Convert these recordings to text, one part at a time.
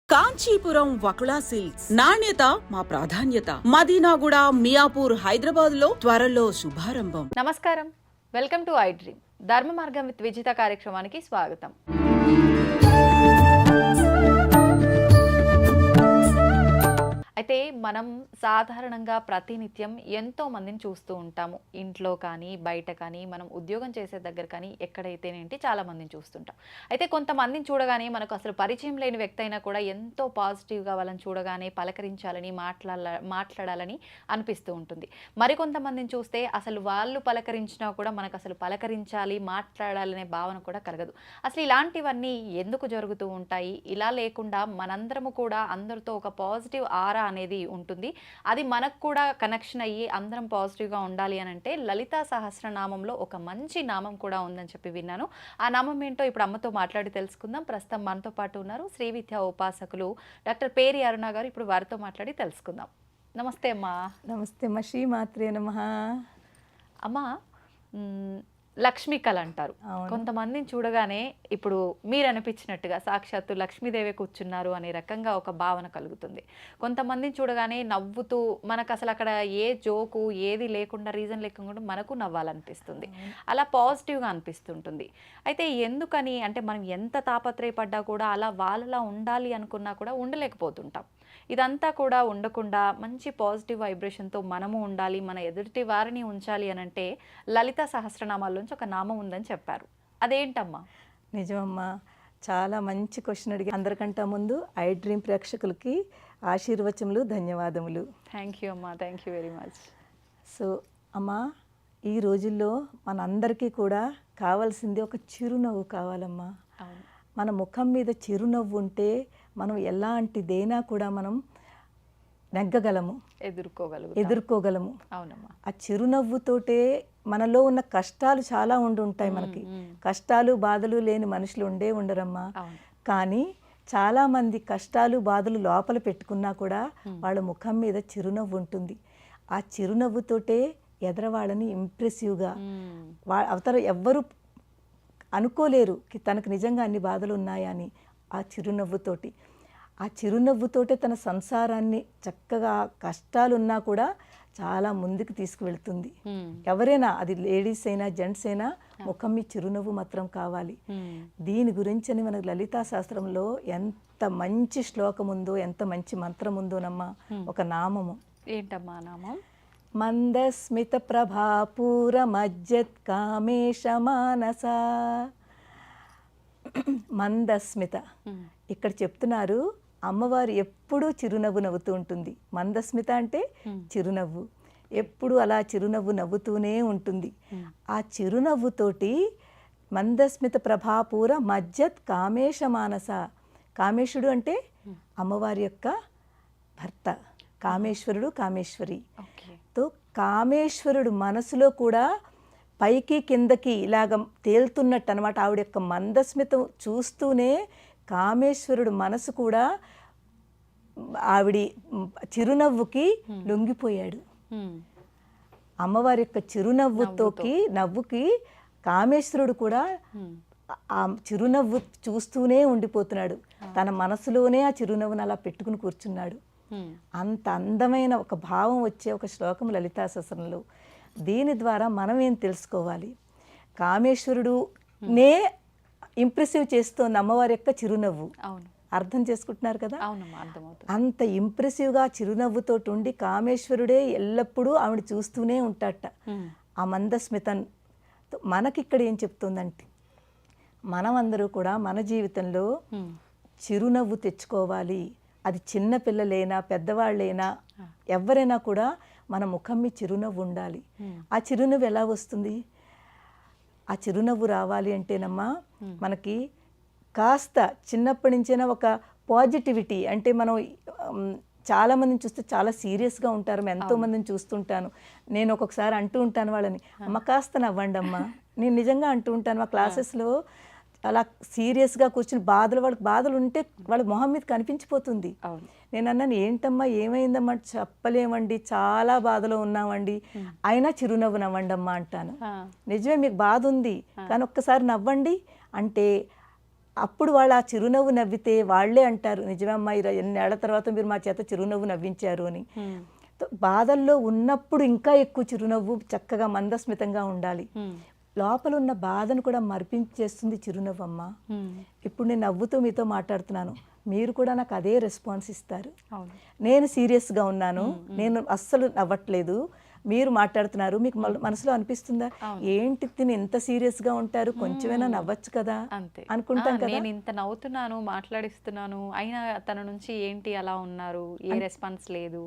Kanchipuram Vakula silks నాణ్యత మా ప్రాధాన్యత. మదీనాగూడ, మియాపూర్, హైదరాబాద్ లో త్వరలో శుభారంభం. నమస్కారం, వెల్కమ్ టు ఐ డ్రీమ్. ధర్మ మార్గం విత్ విజిత కార్యక్రమానికి స్వాగతం. అయితే మనం సాధారణంగా ప్రతినిత్యం ఎంతో మందిని చూస్తూ ఉంటాము. ఇంట్లో కానీ బయట కానీ మనం ఉద్యోగం చేసే దగ్గర కానీ ఎక్కడైతేనేంటి చాలా మందిని చూస్తుంటాం. అయితే కొంతమందిని చూడగానే మనకు అసలు పరిచయం లేని వ్యక్తి అయినా కూడా ఎంతో పాజిటివ్గా వాళ్ళని చూడగానే పలకరించాలని మాట్లాడాలని అనిపిస్తూ ఉంటుంది. మరికొంతమందిని చూస్తే అసలు వాళ్ళు పలకరించినా కూడా మనకు అసలు పలకరించాలి మాట్లాడాలనే భావన కూడా కలగదు. అసలు ఇలాంటివన్నీ ఎందుకు జరుగుతూ ఉంటాయి? ఇలా లేకుండా మనందరము కూడా అందరితో ఒక పాజిటివ్ ఆరా అనేది ఉంటుంది. అది మనకు కూడా కనెక్షన్ అయ్యి అందరం పాజిటివ్గా ఉండాలి అని అంటే లలితా సహస్రనామంలో ఒక మంచి నామం కూడా ఉందని చెప్పి విన్నాను. ఆ నామం ఏంటో ఇప్పుడు అమ్మతో మాట్లాడి తెలుసుకుందాం. ప్రస్తుతం మనతో పాటు ఉన్నారు శ్రీ విద్యా ఉపాసకులు డాక్టర్ పేరి అరుణ గారు. ఇప్పుడు వారితో మాట్లాడి తెలుసుకుందాం. నమస్తే అమ్మా. నమస్తే అమ్మ. శ్రీమాత్రే నమః. అమ్మా, లక్ష్మీ కళ అంటారు. కొంతమందిని చూడగానే ఇప్పుడు మీరు అనిపించినట్టుగా సాక్షాత్తు లక్ష్మీదేవి కూర్చున్నారు అనే రకంగా ఒక భావన కలుగుతుంది. కొంతమందిని చూడగానే నవ్వుతూ మనకు అసలు అక్కడ ఏ జోకు ఏది లేకుండా రీజన్ లేకుండా మనకు నవ్వాలనిపిస్తుంది. అలా పాజిటివ్గా అనిపిస్తుంటుంది. అయితే ఎందుకని అంటే మనం ఎంత తాపత్రయపడ్డా కూడా అలా వాళ్ళలా ఉండాలి అనుకున్నా కూడా ఉండలేకపోతుంటాం. ఇదంతా కూడా ఉండకుండా మంచి పాజిటివ్ వైబ్రేషన్తో మనము ఉండాలి, మన ఎదుటి వారిని ఉంచాలి అని అంటే లలిత సహస్రనామాల్లోంచి ఒక నామం ఉందని చెప్పారు. అదేంటమ్మా? నిజమమ్మా, చాలా మంచి క్వశ్చన్ అడిగి. అందరికంటే ముందు ఐ డ్రీమ్ ప్రేక్షకులకి ఆశీర్వచనములు, ధన్యవాదములు. థ్యాంక్ యూ అమ్మా, thank you very much. So అమ్మా, ఈ రోజుల్లో మనందరికీ కూడా కావాల్సింది ఒక చిరునవ్వు కావాలమ్మా. మన ముఖం మీద చిరునవ్వు ఉంటే మనం ఎలాంటిదైనా కూడా మనం నెగ్గగలము, ఎదుర్కోగలము. అవునమ్మా. ఆ చిరునవ్వుతోటే మనలో ఉన్న కష్టాలు చాలా ఉంటాయి. మనకి కష్టాలు బాధలు లేని మనుషులు ఉండరమ్మా. కానీ చాలామంది కష్టాలు బాధలు లోపల పెట్టుకున్నా కూడా వాళ్ళ ముఖం మీద చిరునవ్వు ఉంటుంది. ఆ చిరునవ్వుతోటే ఎదరవాళ్ళని ఇంప్రెసివ్గా అవతల ఎవ్వరు అనుకోలేరు తనకు నిజంగా అన్ని బాధలు ఉన్నాయా అని. ఆ చిరునవ్వుతోటే తన సంసారాన్ని చక్కగా కష్టాలున్నా కూడా చాలా ముందుకు తీసుకువెళ్తుంది. ఎవరైనా, అది లేడీస్ అయినా జెంట్స్ అయినా, ముఖం మీ చిరునవ్వు మాత్రం కావాలి. దీని గురించి అని మనకు లలితా శాస్త్రంలో ఎంత మంచి శ్లోకం ఉందో, ఎంత మంచి మంత్రం ఉందోనమ్మా. ఒక నామము. ఏంటమ్మా నామం? మందస్మిత ప్రభాపూర మజ్జత్ కామేశ మానస. మందస్మిత ఇక్కడ చెప్తున్నారు, అమ్మవారు ఎప్పుడూ చిరునవ్వు నవ్వుతూ ఉంటుంది. మందస్మిత అంటే చిరునవ్వు, ఎప్పుడు అలా చిరునవ్వు నవ్వుతూనే ఉంటుంది. ఆ చిరునవ్వుతోటి మందస్మిత ప్రభాపూర మజ్జత్ కామేశ మానస. కామేశుడు అంటే అమ్మవారి యొక్క భర్త, కామేశ్వరుడు కామేశ్వరి. తో కామేశ్వరుడు మనసులో కూడా పైకి కిందకి ఇలాగ తేలుతున్నట్టు అనమాట. ఆవిడ యొక్క మందస్మితం చూస్తూనే కామేశ్వరుడు మనసు కూడా ఆవిడి చిరునవ్వుకి లొంగిపోయాడు. అమ్మవారి యొక్క నవ్వుకి కామేశ్వరుడు కూడా ఆ చిరునవ్వు చూస్తూనే ఉండిపోతున్నాడు. తన మనసులోనే ఆ చిరునవ్వును అలా పెట్టుకుని కూర్చున్నాడు. అంత అందమైన ఒక భావం వచ్చే ఒక శ్లోకం లలితా సహస్రంలో. దీని ద్వారా మనం ఏం తెలుసుకోవాలి? కామేశ్వరుడునే ఇంప్రెసివ్ చేస్తోంది అమ్మవారి యొక్క చిరునవ్వు. అర్థం చేసుకుంటున్నారు కదా? అంత ఇంప్రెసివ్గా చిరునవ్వుతో ఉండి కామేశ్వరుడే ఎల్లప్పుడూ ఆవిడ చూస్తూనే ఉంటాడట. ఆ మందస్మితన్ మనకిక్కడ ఏం చెప్తుందంటే, మనమందరూ కూడా మన జీవితంలో చిరునవ్వు తెచ్చుకోవాలి. అది చిన్న పిల్లలైనా పెద్దవాళ్ళైనా ఎవరైనా కూడా మన ముఖం మీద చిరునవ్వు ఉండాలి. ఆ చిరునవ్వు ఎలా వస్తుంది? ఆ చిరునవ్వు రావాలి అంటేనమ్మా మనకి కాస్త చిన్నప్పటి నుంచైనా ఒక పాజిటివిటీ. అంటే మనం చాలామందిని చూస్తే చాలా సీరియస్గా ఉంటారు. ఎంతోమందిని చూస్తుంటాను నేను. ఒక్కొక్కసారి అంటూ ఉంటాను వాళ్ళని, అమ్మ కాస్త నవ్వండి అమ్మా. నేను నిజంగా అంటూ ఉంటాను. మా క్లాసెస్లో అలా సీరియస్గా కూర్చుని వాళ్ళకి బాధలు ఉంటే వాళ్ళ మొహం మీద కనిపించిపోతుంది. నేను అన్నాను, ఏంటమ్మా ఏమైందమ్మా? చెప్పలేమండి, చాలా బాధలో ఉన్నామండి. అయినా చిరునవ్వు నవ్వండి అమ్మా అంటాను. నిజమే, మీకు బాధ ఉంది కానీ ఒక్కసారి నవ్వండి అంటే అప్పుడు వాళ్ళు ఆ చిరునవ్వు నవ్వితే వాళ్ళే అంటారు, నిజమే అమ్మా, ఎన్నేళ్ల తర్వాత మీరు మా చేత చిరునవ్వు నవ్వించారు అని. బాధల్లో ఉన్నప్పుడు ఇంకా ఎక్కువ చిరునవ్వు, చక్కగా మందస్మితంగా ఉండాలి. లోపల ఉన్న బాధను కూడా మరిపించేస్తుంది చిరునవ్వు అమ్మ. ఇప్పుడు నేను నవ్వుతూ మీతో మాట్లాడుతున్నాను, మీరు కూడా నాకు అదే రెస్పాన్స్ ఇస్తారు. నేను సీరియస్గా ఉన్నాను, నేను అస్సలు నవ్వట్లేదు, మీరు మాట్లాడుతున్నారు, మీకు మనసులో అనిపిస్తుందా ఏంటి తిని ఇంత సీరియస్గా ఉంటారు, కొంచెమైనా నవ్వచ్చు కదా అనుకుంటాం కదా. నేను ఇంత నవ్వుతున్నాను, మాట్లాడిస్తున్నాను, అయినా తన నుంచి ఏంటి అలా ఉన్నారు, ఏ రెస్పాన్స్ లేదు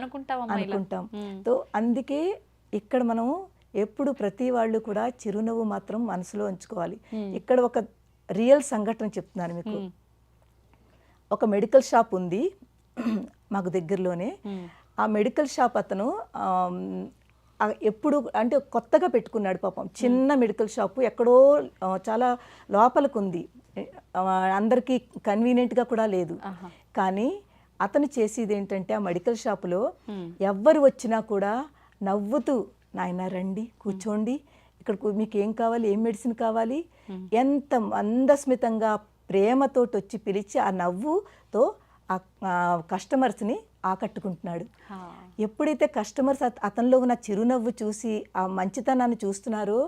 అనుకుంటాం. సో అందుకే ఇక్కడ మనం ఎప్పుడు ప్రతి వాళ్ళు కూడా చిరునవ్వు మాత్రం మనసులో ఉంచుకోవాలి. ఇక్కడ ఒక రియల్ సంఘటన చెప్తున్నాను మీకు. ఒక మెడికల్ షాప్ ఉంది మాకు దగ్గరలోనే. ఆ మెడికల్ షాప్ అతను ఎప్పుడు అంటే కొత్తగా పెట్టుకున్నాడు పాపం, చిన్న మెడికల్ షాపు, ఎక్కడో చాలా లోపలికి ఉంది, అందరికీ కన్వీనియంట్గా కూడా లేదు. కానీ అతను చేసేది ఏంటంటే ఆ మెడికల్ షాపులో ఎవ్వరు వచ్చినా కూడా నవ్వుతూ, నాయన రండి కూర్చోండి, ఇక్కడ మీకు ఏం కావాలి, ఏం మెడిసిన్ కావాలి, ఎంత మందస్మితంగా ప్రేమతోటి వచ్చి పిలిచి ఆ నవ్వుతో ఆ కస్టమర్స్ని ఆకట్టుకుంటున్నాడు. ఎప్పుడైతే కస్టమర్స్ అతనిలో ఉన్న చిరునవ్వు చూసి ఆ మంచితనాన్ని చూస్తున్నారో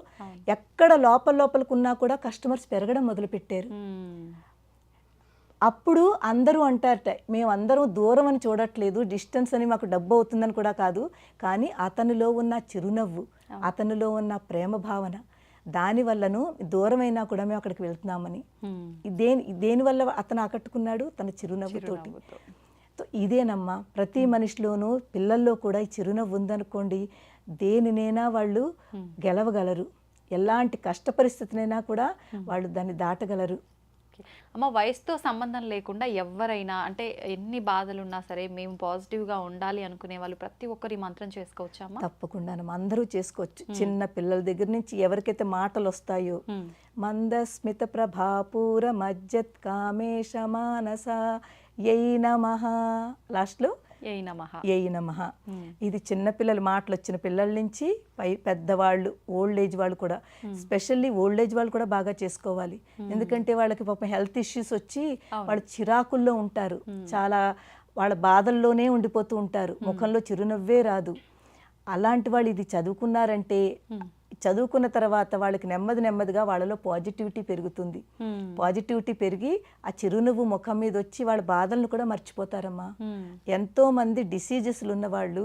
ఎక్కడ లోపలకున్నా కూడా కస్టమర్స్ పెరగడం మొదలుపెట్టారు. అప్పుడు అందరూ అంటారట, మేమందరం దూరం అని చూడట్లేదు, డిస్టెన్స్ అని మాకు డబ్బు అవుతుందని కూడా కాదు, కానీ అతనిలో ఉన్న చిరునవ్వు, అతనిలో ఉన్న ప్రేమ భావన, దానివల్లను దూరమైనా కూడా మేము అక్కడికి వెళ్తున్నామని. దేనివల్ల అతను ఆకట్టుకున్నాడు? తన చిరునవ్వుతోటి. ఇదేనమ్మా ప్రతి మనిషిలోనూ, పిల్లల్లో కూడా ఈ చిరునవ్వు ఉందనుకోండి, దేనినైనా వాళ్ళు గెలవగలరు, ఎలాంటి కష్ట పరిస్థితినైనా కూడా వాళ్ళు దాన్ని దాటగలరు. అమ్మ, వయసుతో సంబంధం లేకుండా ఎవరైనా, అంటే ఎన్ని బాధలు ఉన్నా సరే మేము పాజిటివ్గా ఉండాలి అనుకునే వాళ్ళు ప్రతి ఒక్కరి మంత్రం చేసుకోవచ్చా అమ్మ? తప్పకుండా అందరూ చేసుకోవచ్చు. చిన్న పిల్లల దగ్గర నుంచి ఎవరికైతే మాటలు వస్తాయో, మందస్మిత ప్రభాపూర మజ్జత్ కామేశ మానస యై నమః, లాస్ట్లో యై నమః. ఇది చిన్నపిల్లలు మాటలు వచ్చిన పిల్లల నుంచి పెద్దవాళ్ళు, ఓల్డ్ ఏజ్ వాళ్ళు కూడా, స్పెషల్లీ ఓల్డ్ ఏజ్ వాళ్ళు కూడా బాగా చేసుకోవాలి. ఎందుకంటే వాళ్ళకి పాపం హెల్త్ ఇష్యూస్ వచ్చి వాళ్ళు చిరాకుల్లో ఉంటారు, చాలా వాళ్ళ బాధల్లోనే ఉండిపోతూ ఉంటారు, ముఖంలో చిరునవ్వే రాదు. అలాంటి వాళ్ళు ఇది చదువుకున్నారంటే, చదువుకున్న తర్వాత వాళ్ళకి నెమ్మదిగా వాళ్ళలో పాజిటివిటీ పెరుగుతుంది. పాజిటివిటీ పెరిగి ఆ చిరునవ్వు ముఖం మీద వచ్చి వాళ్ళ బాధలను కూడా మర్చిపోతారమ్మా. ఎంతో మంది డిసీజెస్లు ఉన్నవాళ్ళు,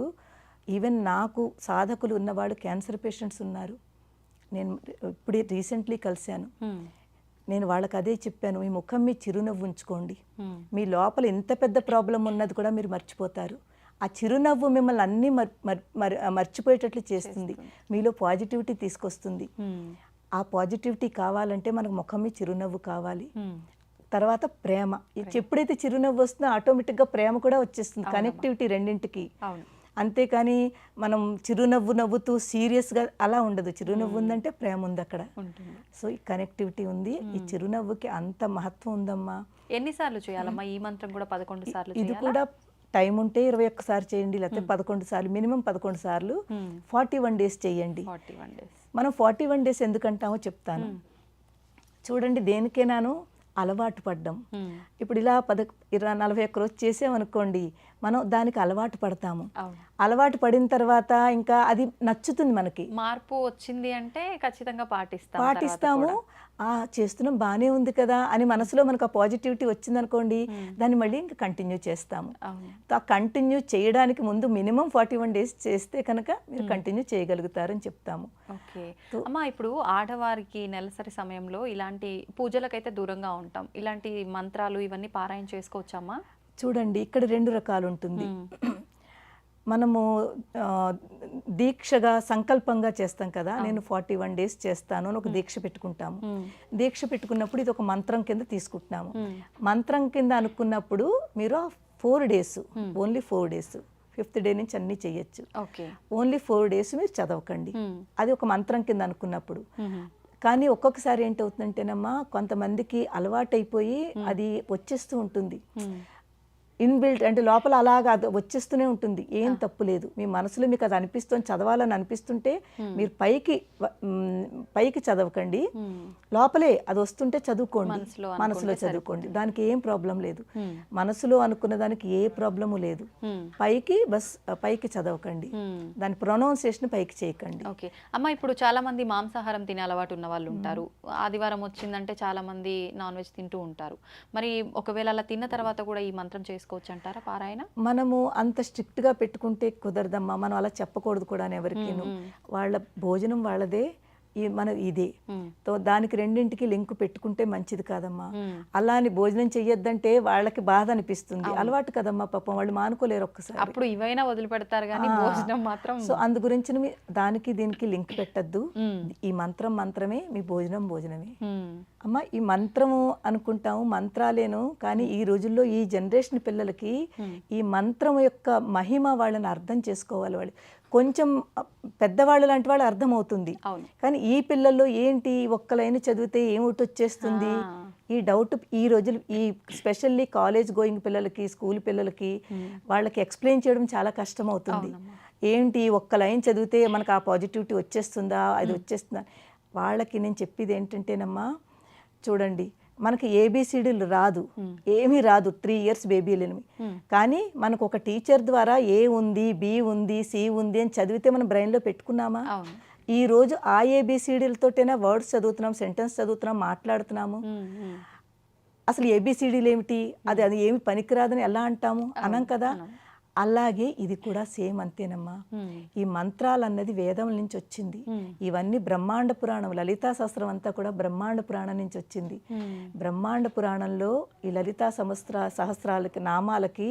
ఈవెన్ నాకు సాధకులు ఉన్నవాళ్ళు, క్యాన్సర్ పేషెంట్స్ ఉన్నారు. నేను ఇప్పుడే రీసెంట్లీ కలిశాను. నేను వాళ్ళకి అదే చెప్పాను, మీ ముఖం మీ చిరునవ్వు ఉంచుకోండి, మీ లోపల ఎంత పెద్ద ప్రాబ్లం ఉన్నది కూడా మీరు మర్చిపోతారు. ఆ చిరునవ్వు మిమ్మల్ని అన్నీ మర్చిపోయేటట్లు చేస్తుంది, మీలో పాజిటివిటీ తీసుకొస్తుంది. ఆ పాజిటివిటీ కావాలంటే మనకు ముఖం మీద చిరునవ్వు కావాలి. తర్వాత ప్రేమ, ఎప్పుడైతే చిరునవ్వు వస్తుందో ఆటోమేటిక్గా ప్రేమ కూడా వచ్చేస్తుంది, కనెక్టివిటీ రెండింటికి. అంతేకాని మనం చిరునవ్వు నవ్వుతూ సీరియస్గా అలా ఉండదు. చిరునవ్వు ఉందంటే ప్రేమ ఉంది అక్కడ. సో ఈ కనెక్టివిటీ ఉంది, ఈ చిరునవ్వుకి అంత మహత్వం ఉందమ్మా. ఎన్నిసార్లు చేయాలమ్మా ఈ మంత్రం కూడా? 11 సార్లు. ఇది కూడా టైం ఉంటే 21 సార్లు చేయండి, లేకపోతే 11 సార్లు, మినిమం 11 సార్లు 41 డేస్ చేయండి. మనం 41 డేస్ ఎందుకంటామో చెప్తాను. చూడండి, దేనికైనాను అలవాటు పడ్డం. ఇప్పుడు ఇలా 41 రోజు చేసామనుకోండి, మనం దానికి అలవాటు పడతాము. అలవాటు పడిన తర్వాత ఇంకా అది నచ్చుతుంది, మనకి మార్పు వచ్చింది అంటే ఖచ్చితంగా పాటిస్తాము. చేస్తున్నాం బాగానే ఉంది కదా అని మనసులో మనకు ఆ పాజిటివిటీ వచ్చిందనుకోండి, దాన్ని మళ్ళీ ఇంకా కంటిన్యూ చేస్తాము. ఆ కంటిన్యూ చేయడానికి ముందు మినిమం 41 డేస్ చేస్తే కనుక మీరు కంటిన్యూ చేయగలుగుతారని చెప్తాము. ఓకే అమ్మా, ఇప్పుడు ఆడవారికి నెలసరి సమయంలో ఇలాంటి పూజలకైతే దూరంగా ఉంటాం, ఇలాంటి మంత్రాలు ఇవన్నీ పారాయణ చేసుకోవచ్చమ్మా? చూడండి, ఇక్కడ 2 రకాలు ఉంటుంది. మనము దీక్షగా సంకల్పంగా చేస్తాం కదా, నేను 41 డేస్ చేస్తాను అని ఒక దీక్ష పెట్టుకుంటాము. దీక్ష పెట్టుకున్నప్పుడు ఇది ఒక మంత్రం కింద తీసుకుంటున్నాము. మంత్రం కింద అనుకున్నప్పుడు మీరు 4 days, only 4 days, 5th day నుంచి అన్నీ చేయొచ్చు. ఓన్లీ 4 డేస్ మీరు చదవకండి, అది ఒక మంత్రం కింద అనుకున్నప్పుడు. కానీ ఒక్కొక్కసారి ఏంటవుతుందంటేనమ్మా కొంతమందికి అలవాటైపోయి అది వచ్చేస్తూ ఉంటుంది. ఇన్బిల్ట్ అంటే లోపల అలాగా అది వచ్చేస్తూనే ఉంటుంది. ఏం తప్పు లేదు. మీ మనసులో మీకు అది అనిపిస్తుంది, చదవాలని అనిపిస్తుంటే మీరు పైకి చదవకండి, లోపలే అది వస్తుంటే చదువుకోండి, మనసులో చదువుకోండి. దానికి ఏం ప్రాబ్లం లేదు. మనసులో అనుకున్న దానికి ఏ ప్రాబ్లము లేదు. పైకి చదవకండి, దాని ప్రొనౌన్సియేషన్ పైకి చేయకండి. ఓకే అమ్మ, ఇప్పుడు చాలా మంది మాంసాహారం తినే అలవాటు ఉన్న వాళ్ళు ఉంటారు. ఆదివారం వచ్చిందంటే చాలా మంది నాన్ వెజ్ తింటూ ఉంటారు. మరి ఒకవేళ అలా తిన్న తర్వాత కూడా ఈ మంత్రం చేసుకోవచ్చు అంటారా పారాయణ? మనము అంత స్ట్రిక్ట్ గా పెట్టుకుంటే కుదరదమ్మా. మనం అలా చెప్పకూడదు కూడా ఎవరికీను. వాళ్ళ భోజనం వాళ్ళదే, మన ఇదే. దానికి రెండింటికి లింక్ పెట్టుకుంటే మంచిది కాదమ్మా. అలా అని భోజనం చెయ్యొద్దంటే వాళ్ళకి బాధ అనిపిస్తుంది. అలవాటు కదమ్మా, పాపం వాళ్ళు మానుకోలేరు ఒక్కసారి. అప్పుడు ఇవైనా వదిలిపెడతారు కానీ భోజనం మాత్రం. సో అందు గురించి దానికి దీనికి లింక్ పెట్టద్దు. ఈ మంత్రమే, మీ భోజనమే. అమ్మ, ఈ మంత్రము అనుకుంటాము, మంత్రాలేను. కానీ ఈ రోజుల్లో ఈ జనరేషన్ పిల్లలకి ఈ మంత్రం యొక్క మహిమ వాళ్ళని అర్థం చేసుకోవాలి. వాళ్ళు కొంచెం పెద్దవాళ్ళు లాంటి వాళ్ళు అర్థమవుతుంది. కానీ ఈ పిల్లల్లో ఏంటి, ఒక్క లైన్ చదివితే ఏమిటి వచ్చేస్తుంది, ఈ డౌట్ ఈ రోజులు ఈ స్పెషల్లీ కాలేజ్ గోయింగ్ పిల్లలకి, స్కూల్ పిల్లలకి వాళ్ళకి ఎక్స్ప్లెయిన్ చేయడం చాలా కష్టం అవుతుంది. ఏంటి ఒక్క లైన్ చదివితే మనకు ఆ పాజిటివిటీ వచ్చేస్తుందా, అది వచ్చేస్తుందా. వాళ్ళకి నేను చెప్పేది ఏంటంటేనమ్మా, చూడండి, మనకి ఏబిసిడీలు రాదు, ఏమీ రాదు, 3 years బేబీలని. కానీ మనకు ఒక టీచర్ ద్వారా ఏ ఉంది, బి ఉంది, సి ఉంది అని చదివితే మనం బ్రెయిన్లో పెట్టుకున్నామా? ఈ రోజు ఆ ఏబిసిడీలతోటైనా వర్డ్స్ చదువుతున్నాం, సెంటెన్స్ చదువుతున్నాం, మాట్లాడుతున్నాము. అసలు ఏబిసిడీలు ఏమిటి, అది ఏమి పనికిరాదని ఎలా అంటాము? అనం కదా. అలాగే ఇది కూడా సేమ్ అంతేనమ్మా. ఈ మంత్రాలు అన్నది వేదం నుంచి వచ్చింది. ఇవన్నీ బ్రహ్మాండ పురాణం, లలితా సహస్రం అంతా కూడా బ్రహ్మాండ పురాణం నుంచి వచ్చింది. బ్రహ్మాండ పురాణంలో ఈ లలితా సహస్రాలకి, నామాలకి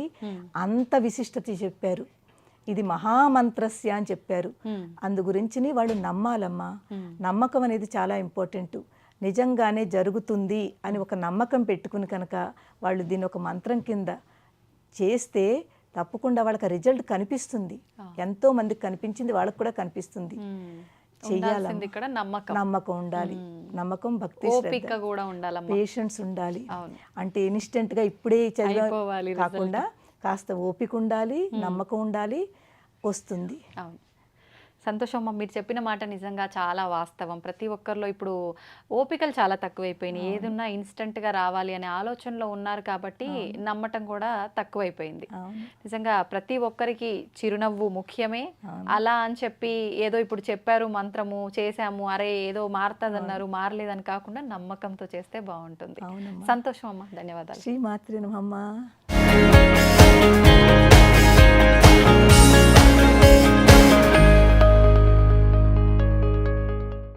అంత విశిష్టత చెప్పారు. ఇది మహామంత్రస్య అని చెప్పారు. అందు గురించి వాళ్ళు నమ్మాలమ్మా. నమ్మకం అనేది చాలా ఇంపార్టెంట్. నిజంగానే జరుగుతుంది అని ఒక నమ్మకం పెట్టుకుని కనుక వాళ్ళు దీన్ని ఒక మంత్రం కింద చేస్తే తప్పకుండా వాళ్ళకి రిజల్ట్ కనిపిస్తుంది. ఎంతో మందికి కనిపించింది, వాళ్ళకి కూడా కనిపిస్తుంది. చెయ్యాలి, నమ్మకం ఉండాలి. నమ్మకం, భక్తి, పేషెన్స్ ఉండాలి. అంటే ఇన్స్టెంట్ గా ఇప్పుడే చదివాలి కాకుండా కాస్త ఓపిక ఉండాలి, నమ్మకం ఉండాలి, వస్తుంది. సంతోషం అమ్మ, మీరు చెప్పిన మాట నిజంగా చాలా వాస్తవం. ప్రతి ఒక్కరిలో ఇప్పుడు ఓపికలు చాలా తక్కువైపోయినాయి. ఏదున్నా ఇన్స్టెంట్గా రావాలి అనే ఆలోచనలో ఉన్నారు కాబట్టి నమ్మటం కూడా తక్కువైపోయింది. నిజంగా ప్రతి ఒక్కరికి చిరునవ్వు ముఖ్యమే. అలా అని చెప్పి ఏదో ఇప్పుడు చెప్పారు మంత్రము చేశాము, అరే ఏదో మారుతుందన్నారు, మారలేదని కాకుండా నమ్మకంతో చేస్తే బాగుంటుంది. సంతోషం అమ్మ, ధన్యవాదాలు. శ్రీమాత్రే నమః.